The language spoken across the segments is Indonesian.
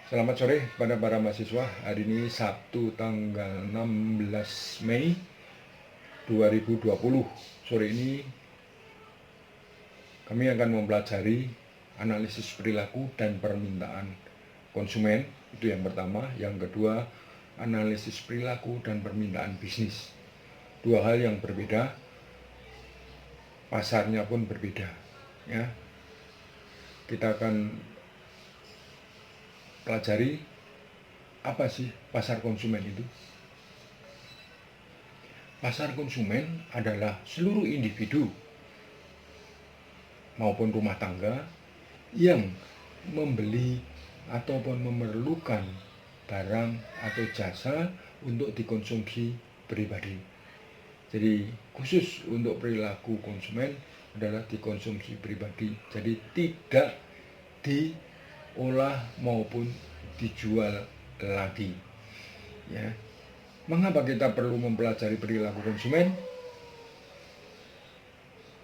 Selamat sore kepada para mahasiswa. Hari ini Sabtu tanggal 16 Mei 2020. Sore ini kami akan mempelajari analisis perilaku dan permintaan konsumen. Itu yang pertama. Yang kedua, analisis perilaku dan permintaan bisnis. Dua hal yang berbeda, pasarnya pun berbeda. Ya, kita akan pelajari apa sih pasar konsumen itu. Pasar konsumen adalah seluruh individu maupun rumah tangga yang membeli ataupun memerlukan barang atau jasa untuk dikonsumsi pribadi. Jadi khusus untuk perilaku konsumen adalah dikonsumsi pribadi. Jadi tidak diolah maupun dijual lagi. Ya. Mengapa kita perlu mempelajari perilaku konsumen?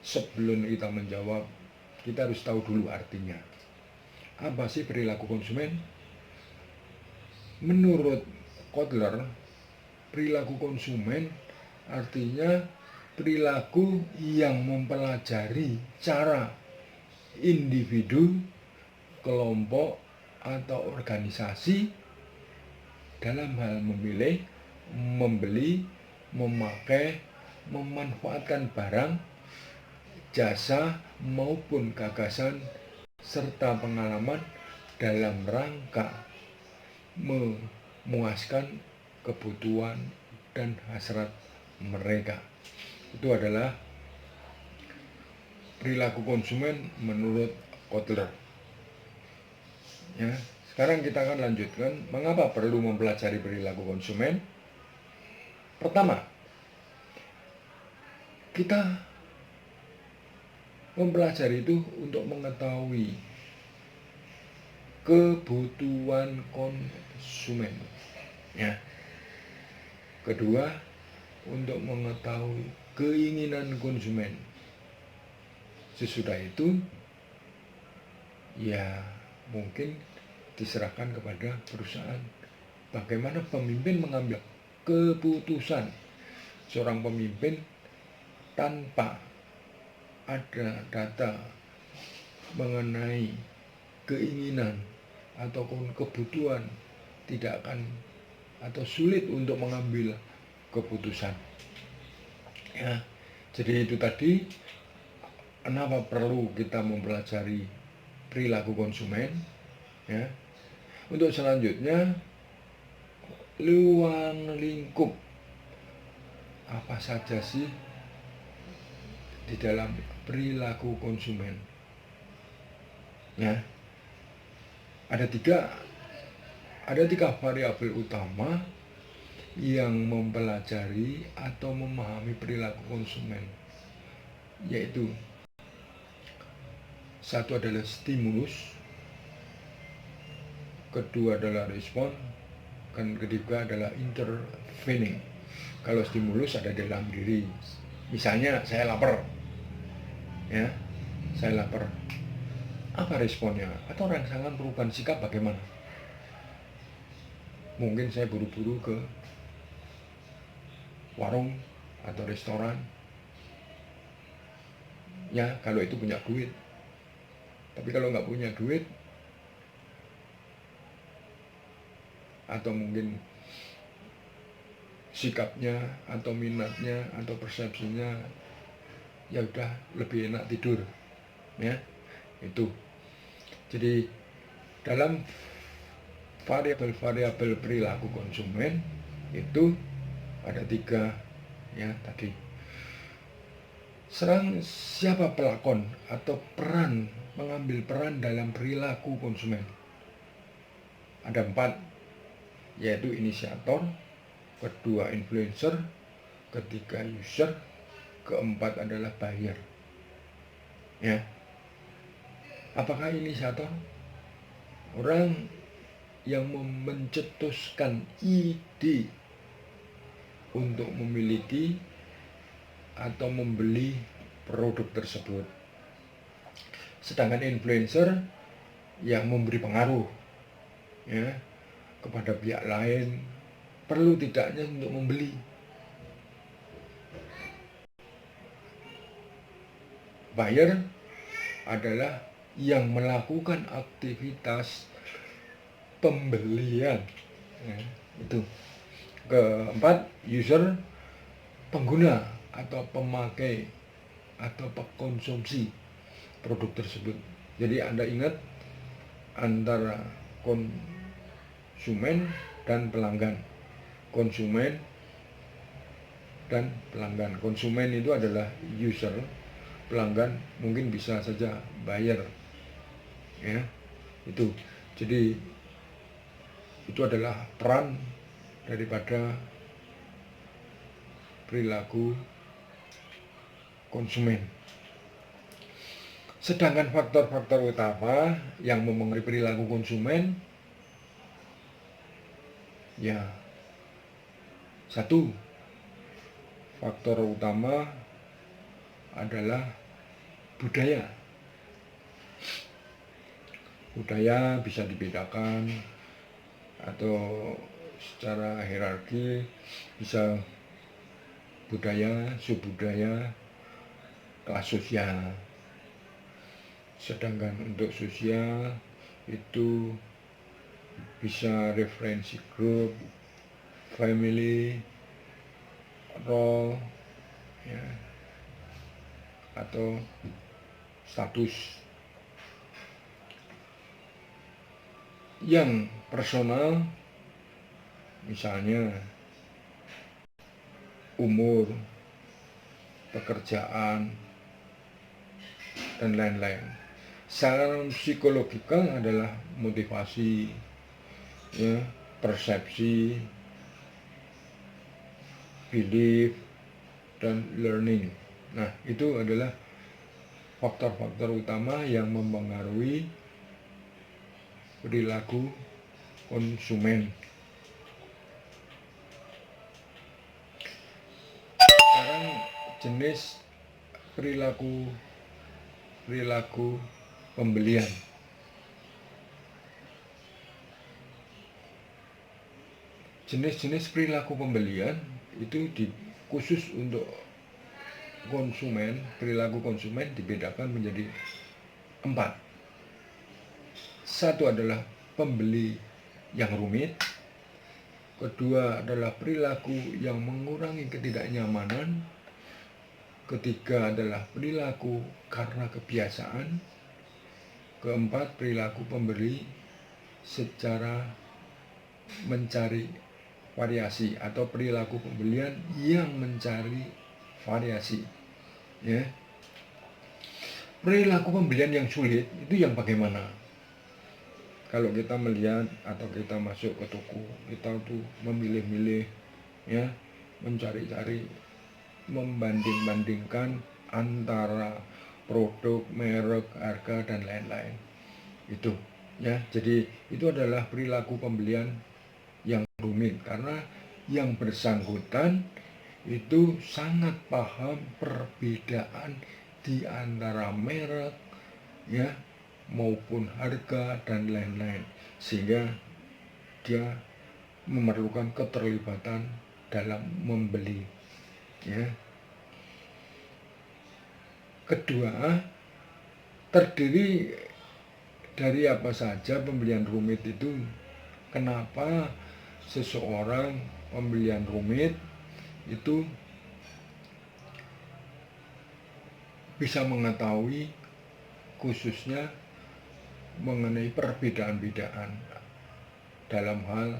Sebelum kita menjawab, kita harus tahu dulu artinya. Apa sih perilaku konsumen? Menurut Kotler, perilaku konsumen artinya perilaku yang mempelajari cara individu, kelompok, atau organisasi dalam hal memilih, membeli, memakai, memanfaatkan barang, jasa, maupun gagasan, serta pengalaman dalam rangka memuaskan kebutuhan dan hasrat mereka. Itu adalah perilaku konsumen menurut Kotler. Ya, sekarang kita akan lanjutkan mengapa perlu mempelajari perilaku konsumen. Pertama, kita mempelajari itu untuk mengetahui kebutuhan konsumen. Ya. Kedua, untuk mengetahui keinginan konsumen. Sesudah itu, ya mungkin diserahkan kepada perusahaan. Bagaimana pemimpin mengambil keputusan. Seorang pemimpin tanpa ada data mengenai keinginan ataupun kebutuhan tidak akan atau sulit untuk mengambil keputusan. Ya, jadi itu tadi kenapa perlu kita mempelajari perilaku konsumen. Ya, untuk selanjutnya ruang lingkup apa saja sih di dalam perilaku konsumen. Ya, ada tiga variabel utama yang mempelajari atau memahami perilaku konsumen, yaitu satu adalah stimulus, kedua adalah respon, dan ketiga adalah intervening. Kalau stimulus ada dalam diri, misalnya saya lapar, ya, saya lapar. Apa responnya? Atau rangsangan perubahan sikap bagaimana? Mungkin saya buru-buru ke warung atau restoran, ya kalau itu punya duit. Tapi kalau nggak punya duit, atau mungkin sikapnya atau minatnya atau persepsinya, ya udah lebih enak tidur, ya itu. Jadi dalam variabel perilaku konsumen itu ada tiga, ya tadi. Siapa pelakon atau mengambil peran dalam perilaku konsumen? Ada 4, yaitu inisiator, kedua influencer, ketiga user, keempat adalah buyer. Ya, apakah inisiator? Orang yang mencetuskan ide untuk memiliki atau membeli produk tersebut. Sedangkan influencer yang memberi pengaruh, ya kepada pihak lain, perlu tidaknya untuk membeli. Buyer adalah yang melakukan aktivitas pembelian, ya, itu. Keempat, user, pengguna atau pemakai atau pengkonsumsi produk tersebut. Jadi Anda ingat antara konsumen dan pelanggan. Konsumen dan pelanggan. Konsumen itu adalah user, pelanggan mungkin bisa saja buyer. Ya, itu. Jadi itu adalah peran daripada perilaku konsumen. Sedangkan faktor-faktor utama yang mempengaruhi perilaku konsumen, ya, satu faktor utama adalah budaya. Budaya bisa dibedakan atau secara hierarki, bisa budaya, subbudaya, kelas sosial. Sedangkan untuk sosial itu bisa referensi grup, family, role, ya, atau status. Yang personal misalnya umur, pekerjaan, dan lain-lain. Secara psikologikal adalah motivasi, ya, persepsi, belief, dan learning. Nah, itu adalah faktor-faktor utama yang mempengaruhi perilaku konsumen. Sekarang jenis perilaku pembelian. Jenis-jenis perilaku pembelian itu khusus untuk konsumen, perilaku konsumen dibedakan menjadi 4. Satu adalah pembeli yang rumit. Kedua adalah perilaku yang mengurangi ketidaknyamanan. Ketiga adalah perilaku karena kebiasaan. Keempat, perilaku pembeli secara mencari variasi atau perilaku pembelian yang mencari variasi. Ya. Perilaku pembelian yang sulit itu yang bagaimana? Kalau kita melihat atau kita masuk ke toko, kita tuh memilih-milih, ya, mencari-cari, membanding-bandingkan antara produk, merek, harga, dan lain-lain. Itu, ya. Jadi itu adalah perilaku pembelian yang rumit karena yang bersangkutan itu sangat paham perbedaan di antara merek, ya, maupun harga dan lain-lain, sehingga dia memerlukan keterlibatan dalam membeli, ya. Kedua, terdiri dari apa saja pembelian rumit itu? Kenapa seseorang pembelian rumit itu bisa mengetahui khususnya mengenai perbedaan-bedaan dalam hal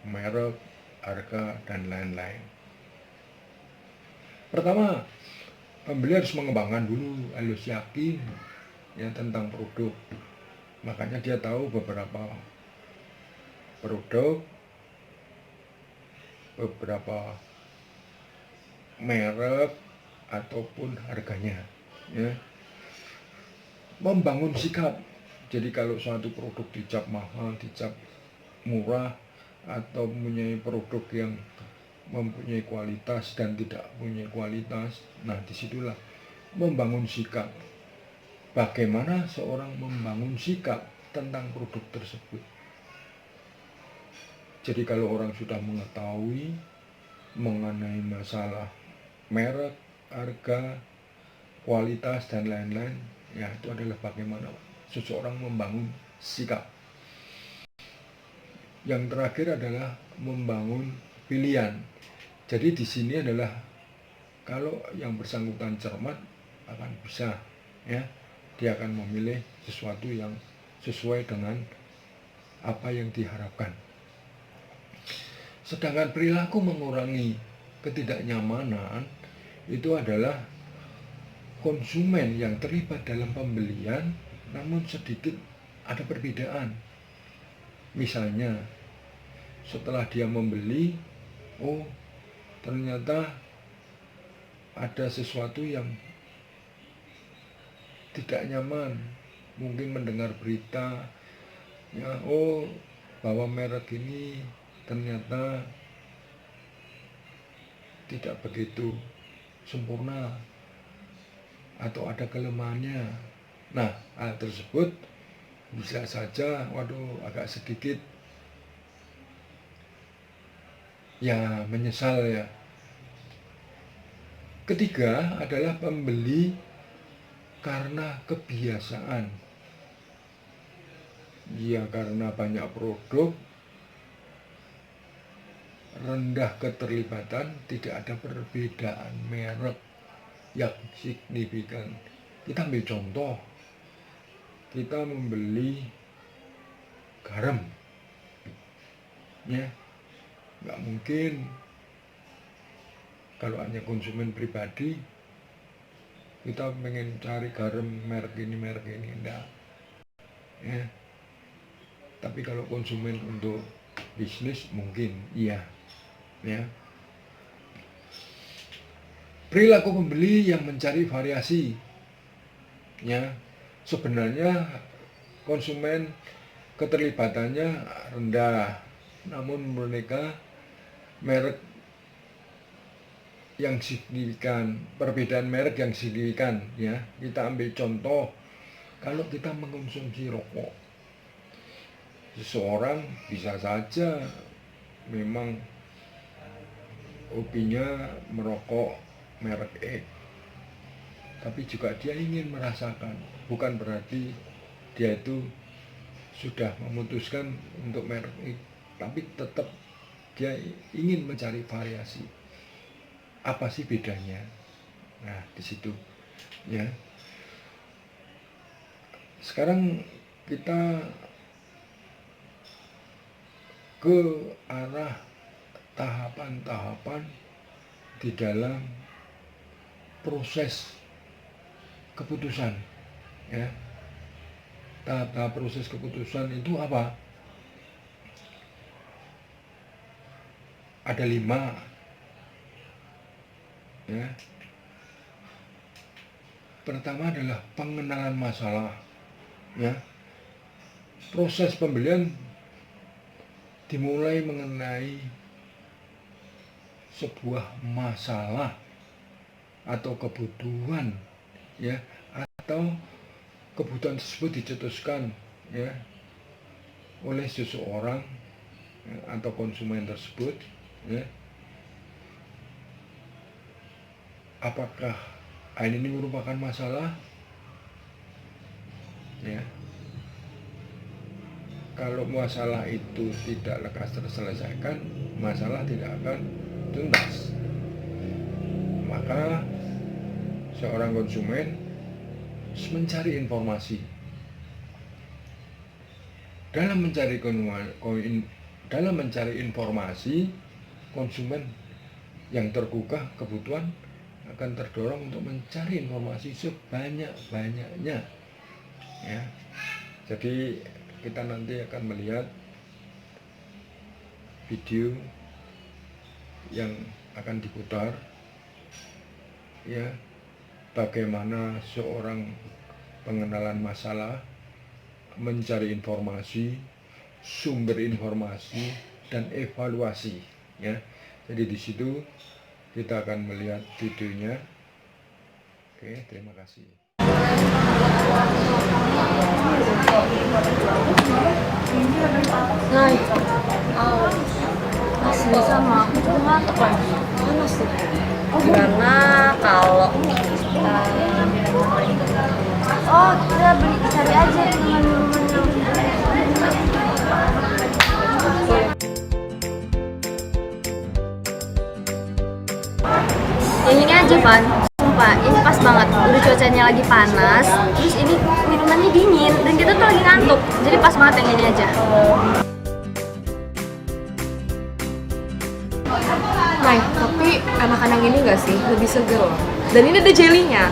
merek, harga, dan lain-lain. Pertama, pembeli harus mengembangkan dulu, harus yakin, ya, tentang produk. Makanya dia tahu beberapa produk, beberapa merek ataupun harganya, ya. Membangun sikap. Jadi kalau suatu produk dicap mahal, dicap murah, atau mempunyai produk yang mempunyai kualitas dan tidak punya kualitas, nah disitulah membangun sikap. Bagaimana seorang membangun sikap tentang produk tersebut? Jadi kalau orang sudah mengetahui mengenai masalah merek, harga, kualitas, dan lain-lain, ya itu adalah bagaimana seseorang membangun sikap. Yang terakhir adalah membangun pilihan. Jadi di sini adalah kalau yang bersangkutan cermat akan bisa, ya, dia akan memilih sesuatu yang sesuai dengan apa yang diharapkan. Sedangkan perilaku mengurangi ketidaknyamanan itu adalah konsumen yang terlibat dalam pembelian namun sedikit ada perbedaan. Misalnya setelah dia membeli, oh ternyata ada sesuatu yang tidak nyaman, mungkin mendengar berita ya, oh bahwa merek ini ternyata tidak begitu sempurna atau ada kelemahannya. Nah, hal tersebut bisa saja agak sedikit ya menyesal ya. Ketiga adalah pembeli karena kebiasaan. Ya karena banyak produk, rendah keterlibatan, tidak ada perbedaan merek yang signifikan. Kita ambil contoh, kita membeli garam, ya nggak mungkin kalau hanya konsumen pribadi kita pengen cari garam merek ini enggak, ya. Tapi kalau konsumen untuk bisnis mungkin iya, ya. Perilaku pembeli yang mencari variasi, ya. Sebenarnya konsumen keterlibatannya rendah, namun mereka merek yang signifikan, perbedaan merek yang signifikan, ya. Kita ambil contoh, kalau kita mengkonsumsi rokok, seseorang bisa saja memang hobinya merokok merek E, tapi juga dia ingin merasakan, bukan berarti dia itu sudah memutuskan untuk merek E, tapi tetap dia ingin mencari variasi. Apa sih bedanya? Nah, di situ, ya. Sekarang kita ke arah tahapan-tahapan di dalam proses keputusan, ya. Tahap-tahap proses keputusan itu apa? Ada 5, ya. Pertama adalah pengenalan masalah, ya. Proses pembelian dimulai mengenai sebuah masalah atau kebutuhan, ya, atau kebutuhan tersebut dicetuskan, ya, oleh seseorang, ya, atau konsumen tersebut, ya. Apakah hal ini merupakan masalah, ya? Kalau masalah itu tidak lekas terselesaikan, masalah tidak akan tuntas. Maka seorang konsumen harus mencari informasi. Dalam mencari informasi, konsumen yang tergugah kebutuhan akan terdorong untuk mencari informasi sebanyak-banyaknya, ya. Jadi kita nanti akan melihat video yang akan diputar, ya, bagaimana seorang pengenalan masalah, mencari informasi, sumber informasi, dan evaluasi, ya. Jadi di situ kita akan melihat videonya. Oke, terima kasih. Này, Asli sama aku juga ngantuk lagi. Panas tuh. Gimana kalau kita oh kita beli cari aja minuman-minuman yang ini aja Van, sumpah ini pas banget, udah cuacanya lagi panas terus ini minumannya dingin dan kita tuh lagi ngantuk jadi pas banget yang ini aja. Nah, tapi enakan yang ini nggak sih? Lebih seger loh. Dan ini ada jelinya.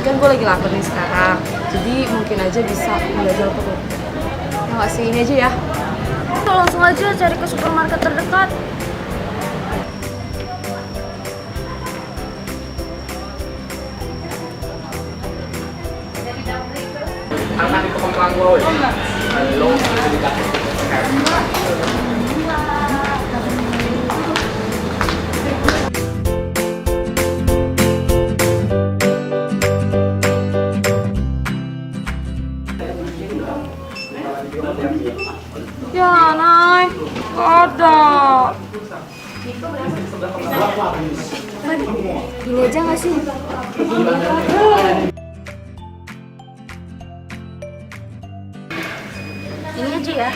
Kan gue lagi lapar nih sekarang. Jadi mungkin aja bisa menjajal perut. Ya nggak sih, ini aja ya. Kita langsung aja cari ke supermarket terdekat. Anak itu kembang lo ya. Lo Ya, Nay. Nggak ada. Gini aja nggak sih? Ini aja ya.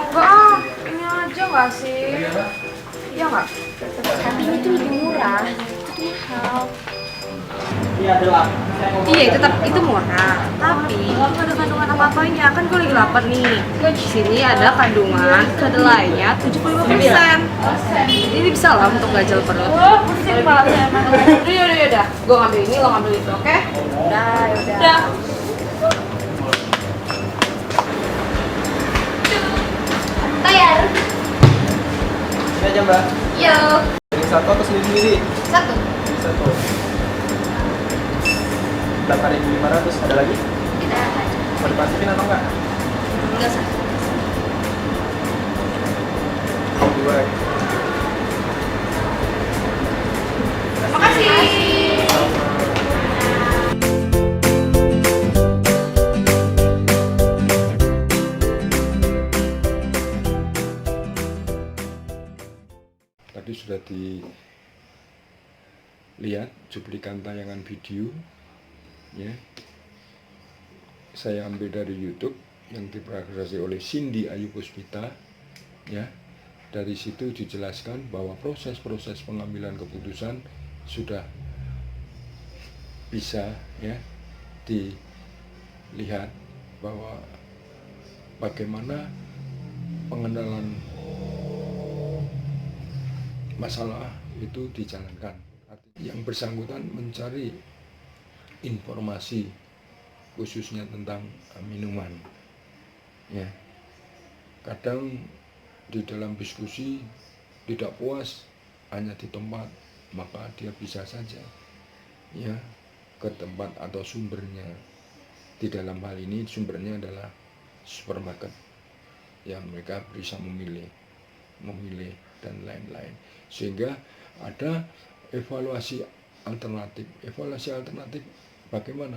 Enggak ah. Ini aja nggak sih? Iya nggak? Tapi ini tuh lebih murah. Itu tuh mahal. Iya, itu murah. Tapi itu nggak ada kandungan apa-apanya. Kan gue lagi lapar nih. Di sini ada kandungan kedelainya 75%. Ini bisa lah untuk ganjal perut. Oh, pusing kepala saya emang. Udah. Gue ngambil ini, lo ngambil itu, oke? Udah, yaudah. Udah. Bayar. ini aja mbak. Yuk. Ini satu atau sendiri? Satu. Satu. 8.500 ada lagi? Tidak. Mau dipasikin atau enggak? Enggak usah. Dua. Makasih. Tadi sudah dilihat cuplikan tayangan video ya. Saya ambil dari YouTube yang diproduksi oleh Cindy Ayu Puspita ya. Dari situ dijelaskan bahwa proses-proses pengambilan keputusan sudah bisa ya dilihat bahwa bagaimana pengenalan masalah itu dijalankan. Yang bersangkutan mencari informasi khususnya tentang minuman ya. Kadang di dalam diskusi tidak puas hanya di tempat, maka dia bisa saja ya ke tempat atau sumbernya. Di dalam hal ini sumbernya adalah supermarket yang mereka bisa memilih dan lain-lain, sehingga ada evaluasi alternatif. Evaluasi alternatif bagaimana?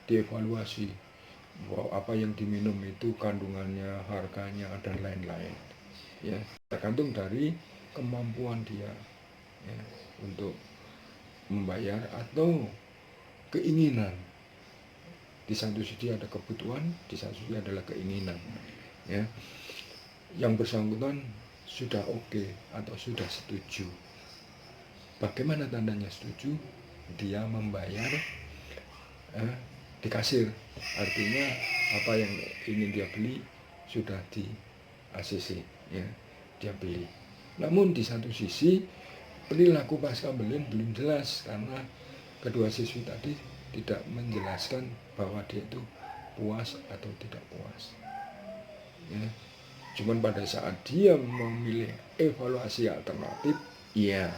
Dievaluasi bahwa apa yang diminum itu kandungannya, harganya dan lain-lain ya, tergantung dari kemampuan dia ya, untuk membayar atau keinginan. Di satu sisi ada kebutuhan, di satu sisi adalah keinginan ya. Yang bersangkutan sudah oke atau sudah setuju. Bagaimana tandanya setuju? Dia membayar di kasir, artinya apa yang ingin dia beli sudah di ACC ya, dia beli. Namun di satu sisi perilaku pasca belian belum jelas karena kedua siswi tadi tidak menjelaskan bahwa dia itu puas atau tidak puas ya. Cuman pada saat dia memilih evaluasi alternatif, iya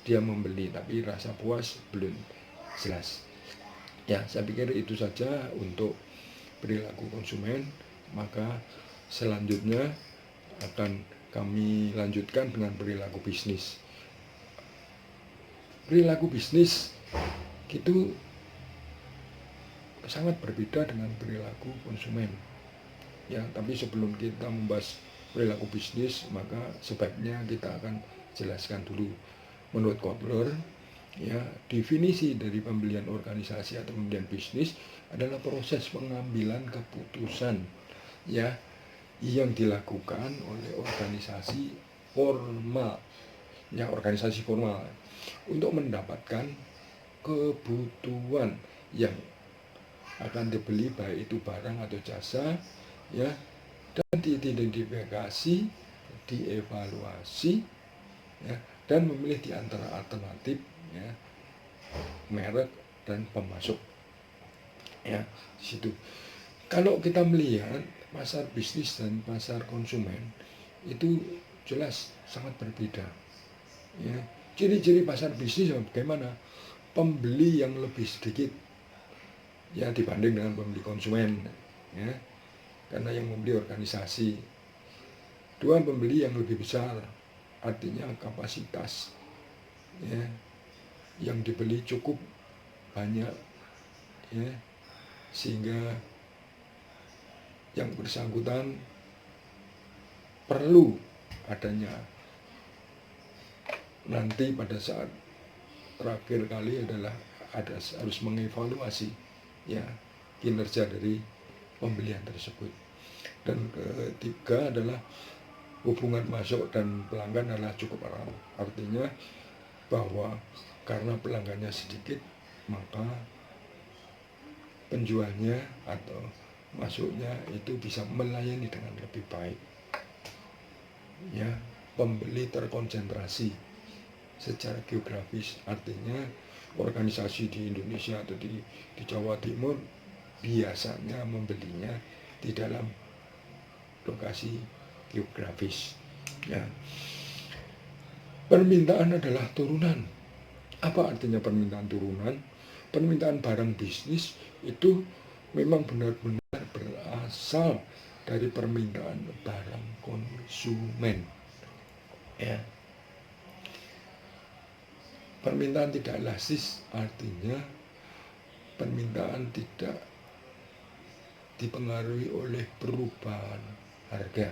dia membeli, tapi rasa puas belum jelas. Ya, saya pikir itu saja untuk perilaku konsumen. Maka selanjutnya akan kami lanjutkan dengan perilaku bisnis. Perilaku bisnis itu sangat berbeda dengan perilaku konsumen. Ya, tapi sebelum kita membahas perilaku bisnis, maka sebaiknya kita akan jelaskan dulu. Menurut Kotler, ya, definisi dari pembelian organisasi atau pembelian bisnis adalah proses pengambilan keputusan, ya, yang dilakukan oleh organisasi formal, ya, organisasi formal untuk mendapatkan kebutuhan yang akan dibeli, baik itu barang atau jasa, ya, dan diidentifikasi, dievaluasi, ya, dan memilih di antara alternatif, ya, merek dan pemasok, ya, di situ. Kalau kita melihat pasar bisnis dan pasar konsumen itu jelas sangat berbeda, ya. Ciri-ciri pasar bisnis bagaimana? Pembeli yang lebih sedikit, ya, dibanding dengan pembeli konsumen, ya, karena yang membeli organisasi. Dua, pembeli yang lebih besar, artinya kapasitas, ya, yang dibeli cukup banyak, ya, sehingga yang bersangkutan perlu adanya nanti pada saat terakhir kali adalah harus mengevaluasi, ya, kinerja dari pembelian tersebut. Dan ketiga adalah hubungan masuk dan pelanggan adalah cukup erat, artinya bahwa karena pelanggannya sedikit maka penjualnya atau masuknya itu bisa melayani dengan lebih baik, ya. Pembeli terkonsentrasi secara geografis, artinya organisasi di Indonesia atau di Jawa Timur biasanya membelinya di dalam lokasi geografis, ya. Permintaan adalah turunan. Apa artinya permintaan turunan? Permintaan barang bisnis itu memang benar-benar berasal dari permintaan barang konsumen, ya. Permintaan tidak elastis artinya permintaan tidak dipengaruhi oleh perubahan harga.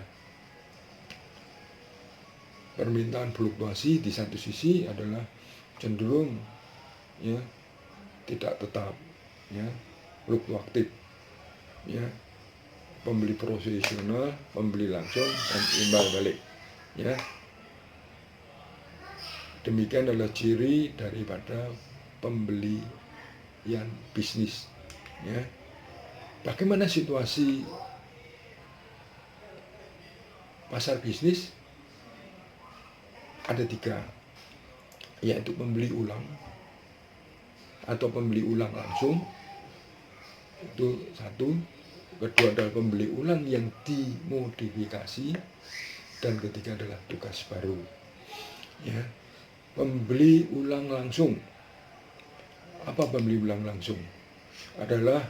Permintaan fluktuasi di satu sisi adalah cenderung, ya, tidak tetap, ya, fluktuatif, ya. Pembeli profesional, pembeli langsung, dan imbal balik, ya. Demikian adalah ciri daripada pembelian bisnis, ya. Bagaimana situasi pasar bisnis? Ada tiga, yaitu pembeli ulang atau pembeli ulang langsung, itu satu. Kedua adalah pembeli ulang yang dimodifikasi, dan ketiga adalah tugas baru, ya. Pembeli ulang langsung. Apa pembeli ulang langsung? Adalah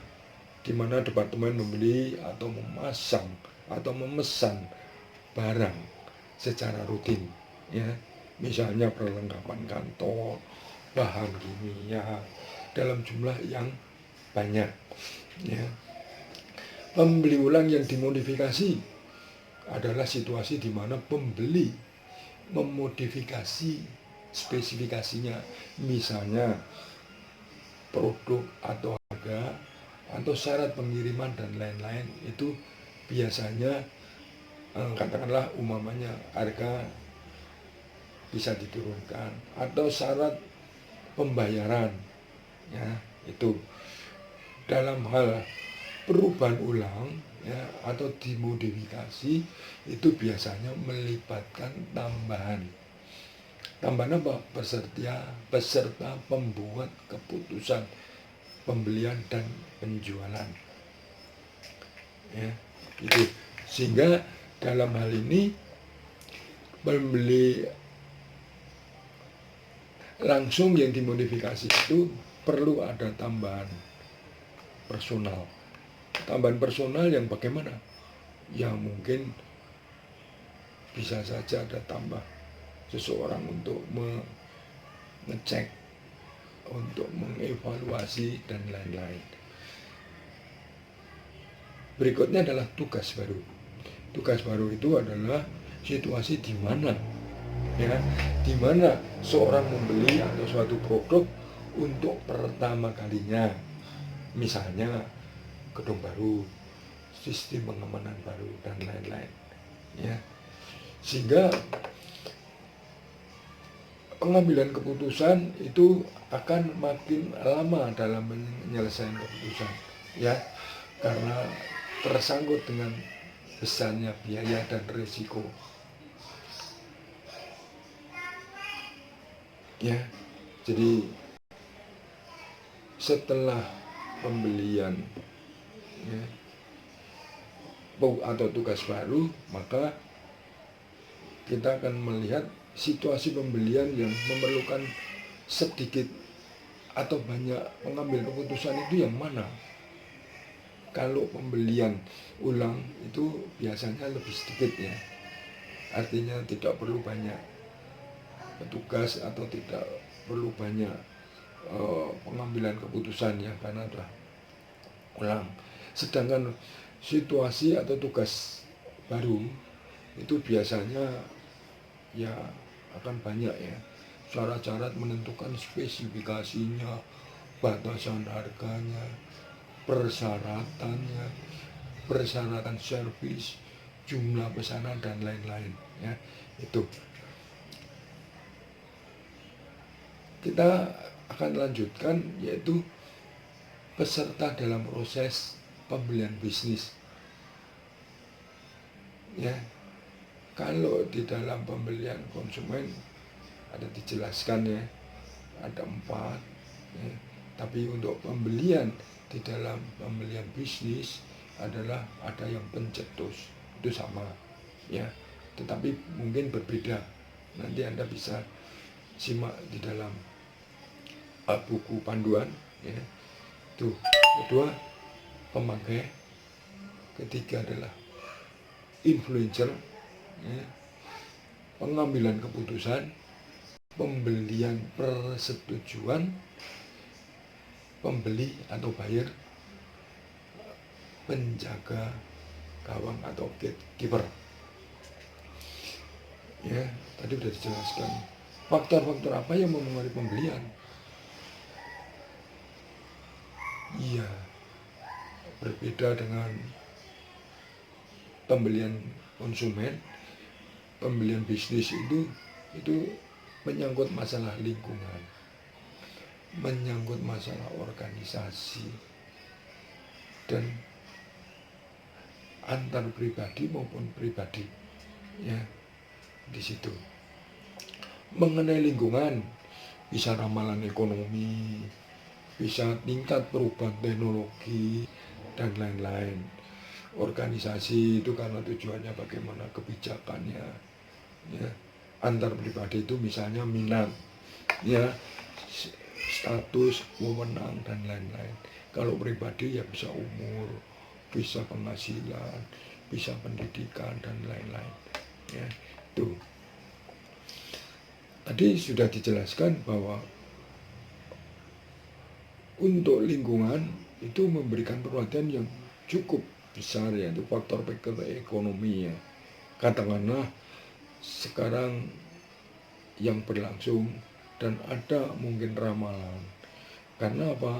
di mana departemen membeli atau memasang atau memesan barang secara rutin, ya. Misalnya perlengkapan kantor, bahan kimia dalam jumlah yang banyak, ya. Pembeli ulang yang dimodifikasi adalah situasi di mana pembeli memodifikasi spesifikasinya, misalnya produk atau harga atau syarat pengiriman dan lain-lain. Itu biasanya katakanlah umpamanya harga bisa diturunkan atau syarat pembayaran, ya. Itu dalam hal perubahan ulang, ya, atau dimodifikasi itu biasanya melibatkan tambahan apa? Peserta pembuat keputusan pembelian dan penjualan, ya, itu. Sehingga dalam hal ini pembeli langsung yang dimodifikasi itu perlu ada tambahan personal. Tambahan personal yang bagaimana? Ya mungkin bisa saja ada tambah seseorang untuk mengecek, untuk mengevaluasi, dan lain-lain. Berikutnya adalah tugas baru. Tugas baru itu adalah situasi di mana, ya, di mana seorang membeli atau suatu produk untuk pertama kalinya, misalnya gedung baru, sistem pengamanan baru dan lain-lain, ya, sehingga pengambilan keputusan itu akan makin lama dalam menyelesaikan keputusan, ya, karena tersangkut dengan besarnya biaya dan risiko, ya. Jadi setelah pembelian, ya, atau tugas baru, maka kita akan melihat situasi pembelian yang memerlukan sedikit atau banyak pengambil keputusan itu yang mana. Kalau pembelian ulang itu biasanya lebih sedikit, ya, artinya tidak perlu banyak petugas atau tidak perlu banyak pengambilan keputusan, ya, karena sudah ulang. Sedangkan situasi atau tugas baru itu biasanya ya akan banyak, ya, syarat-syarat menentukan spesifikasinya, batasan harganya, persyaratannya, persyaratan servis, jumlah pesanan dan lain-lain, ya. Itu kita akan lanjutkan, yaitu peserta dalam proses pembelian bisnis, ya. Kalau di dalam pembelian konsumen ada dijelaskan, ya, ada 4, ya. Tapi untuk pembelian di dalam pembelian bisnis adalah ada yang pencetus, itu sama, ya, tetapi mungkin berbeda. Nanti Anda bisa simak di dalam buku panduan, ya. Itu kedua pemakai, ketiga adalah influencer, ya, pengambilan keputusan, pembelian persetujuan, pembeli atau buyer, penjaga gawang atau gatekeeper, ya. Tadi sudah dijelaskan faktor-faktor apa yang mempengaruhi pembelian. Iya, berbeda dengan pembelian konsumen, pembelian bisnis itu menyangkut masalah lingkungan, menyangkut masalah organisasi, dan antar pribadi maupun pribadi, ya, di situ. Mengenai lingkungan, bisa ramalan ekonomi, bisa tingkat perubahan teknologi dan lain-lain. Organisasi itu karena tujuannya bagaimana kebijakannya, ya. Antar pribadi itu misalnya minat, ya, status, wewenang dan lain-lain. Kalau pribadi ya bisa umur, bisa penghasilan, bisa pendidikan dan lain-lain, ya. Itu tadi sudah dijelaskan bahwa untuk lingkungan itu memberikan perhatian yang cukup besar, yaitu faktor ekonomi, ya. Katakanlah sekarang yang berlangsung dan ada mungkin ramalan, karena apa?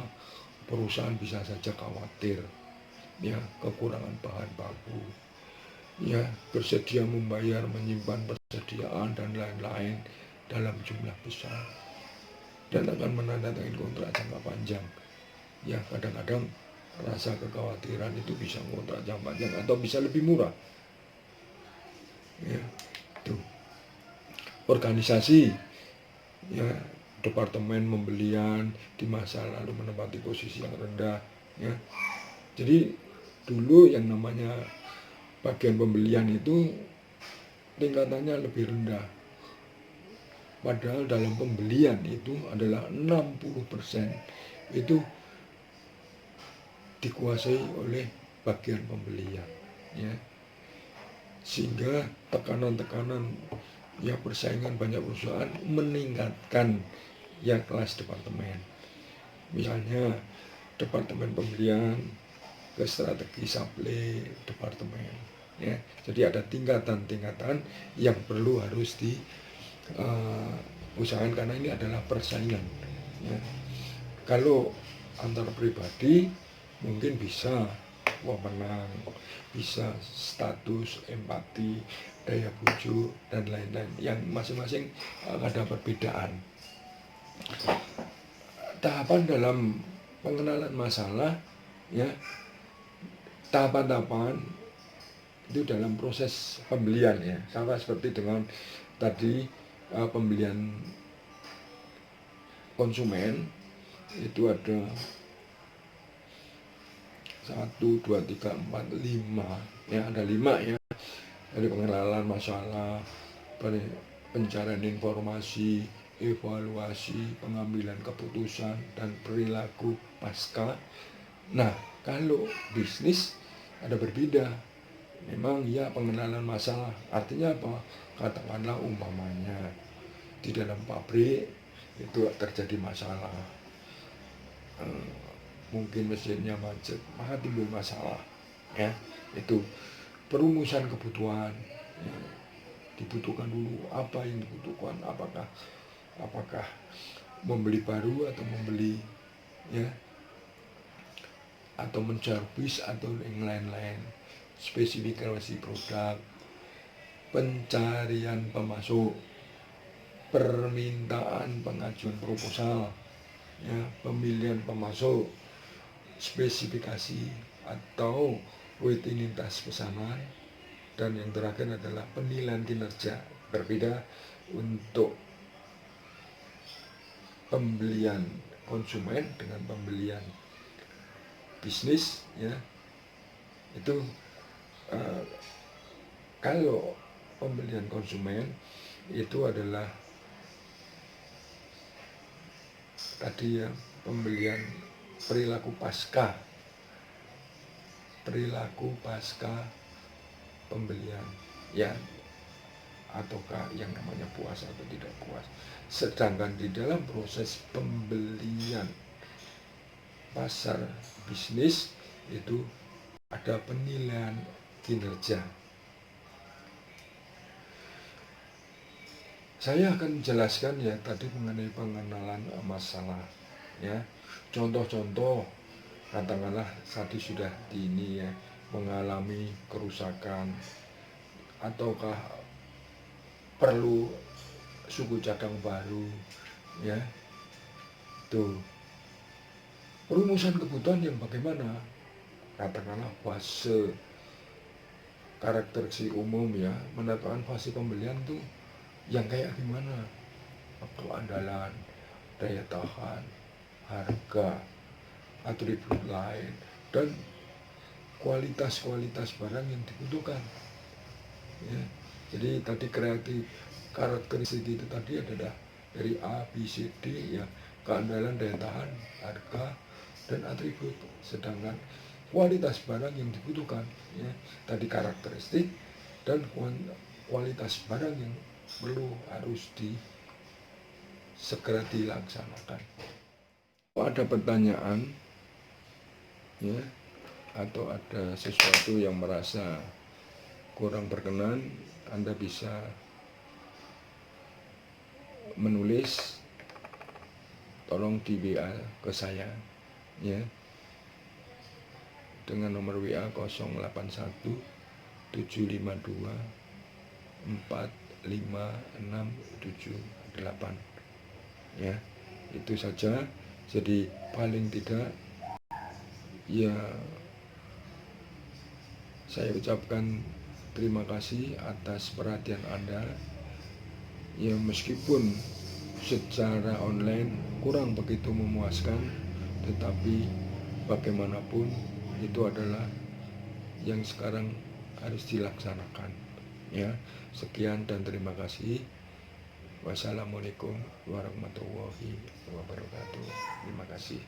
Perusahaan bisa saja khawatir, ya, kekurangan bahan baku, ya, bersedia membayar, menyimpan persediaan dan lain-lain dalam jumlah besar, dan akan menandatangani kontrak jangka panjang, ya. Kadang-kadang rasa kekhawatiran itu bisa kontrak jangka panjang atau bisa lebih murah, ya. Itu organisasi, ya, departemen pembelian di masa lalu menempati posisi yang rendah, ya. Jadi dulu yang namanya bagian pembelian itu tingkatannya lebih rendah, padahal dalam pembelian itu adalah 60% itu dikuasai oleh bagian pembelian, ya. Sehingga tekanan-tekanan, ya, persaingan banyak perusahaan meningkatkan, ya, kelas departemen. Misalnya departemen pembelian ke strategi supply departemen, ya. Jadi ada tingkatan-tingkatan yang harus usahakan karena ini adalah persaingan, ya. Kalau antar pribadi mungkin bisa menang, bisa status, empati, daya bujuk dan lain-lain yang masing-masing ada perbedaan. Tahapan dalam pengenalan masalah, ya, tahapan-tahapan itu dalam proses pembelian, ya, sama seperti dengan tadi pembelian konsumen itu ada 1, 2, 3, 4, 5, ya, ada 5, ya. Dari pengenalan masalah, pencarian informasi, evaluasi, pengambilan keputusan, dan perilaku pasca. Nah, kalau bisnis ada berbeda. Memang ya pengenalan masalah, artinya apa? Katakanlah umpamanya di dalam pabrik itu terjadi masalah, mungkin mesinnya macet, maka timbul masalah, ya. Itu perumusan kebutuhan, ya. Dibutuhkan dulu apa yang dibutuhkan, apakah membeli baru atau membeli, ya, atau menservis atau yang lain-lain, spesifikasi produk, pencarian pemasok, permintaan pengajuan proposal, ya, pemilihan pemasok, spesifikasi atau rutinitas pesanan, dan yang terakhir adalah penilaian kinerja. Berbeda untuk pembelian konsumen dengan pembelian bisnis, ya. Itu kalau pembelian konsumen itu adalah tadi, ya, pembelian perilaku pasca pembelian, ya, ataukah yang namanya puas atau tidak puas. Sedangkan di dalam proses pembelian pasar bisnis itu ada penilaian kinerja. Saya akan menjelaskan, ya, tadi mengenai pengenalan masalah, ya. Contoh-contoh, katakanlah tadi sudah ya, mengalami kerusakan ataukah perlu suku cadang baru, ya. Tuh. Perumusan kebutuhan yang bagaimana? Katakanlah fase karakteristik umum, ya, menetapkan fase pembelian tuh yang kayak gimana? Keandalan, daya tahan, harga, atribut lain, dan kualitas barang yang dibutuhkan, ya. Jadi tadi kreatif karakteristik itu tadi adalah dari A, B, C, D, ya, keandalan, daya tahan, harga, dan atribut. Sedangkan kualitas barang yang dibutuhkan, ya, tadi karakteristik dan kualitas barang yang harus segera dilaksanakan. Kalau ada pertanyaan, ya, atau ada sesuatu yang merasa kurang berkenan, Anda bisa menulis, tolong di WA ke saya, ya, dengan nomor WA 081 752 45678, ya. Itu saja. Jadi paling tidak, ya, saya ucapkan terima kasih atas perhatian Anda, ya, meskipun secara online kurang begitu memuaskan, tetapi bagaimanapun itu adalah yang sekarang harus dilaksanakan, ya. Sekian dan terima kasih. Wassalamualaikum warahmatullahi wabarakatuh. Terima kasih.